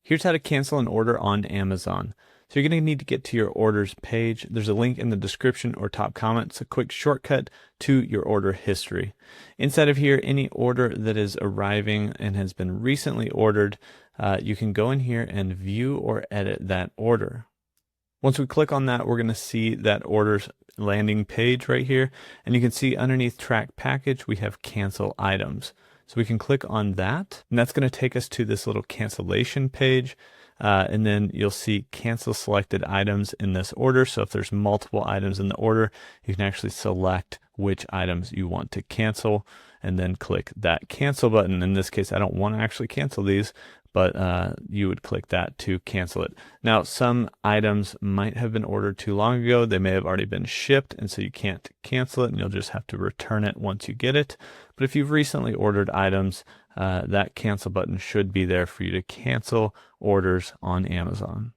Here's how to cancel an order on Amazon. So you're going to need to get to your orders page. There's a link in the description or top comment. It's a quick shortcut to your order history. Inside of here, any order that is arriving and has been recently ordered, you can go in here and view or edit that order. Once we click on that, we're going to see that orders landing page right here. And you can see underneath track package, we have cancel items. So we can click on that, and that's going to take us to this little cancellation page. And then you'll see cancel selected items in this order. So if there's multiple items in the order, you can actually select which items you want to cancel and then click that cancel button. In this case, I don't want to actually cancel these, but you would click that to cancel it. Now, some items might have been ordered too long ago. They may have already been shipped, and so you can't cancel it, and you'll just have to return it once you get it. But if you've recently ordered items, that cancel button should be there for you to cancel orders on Amazon.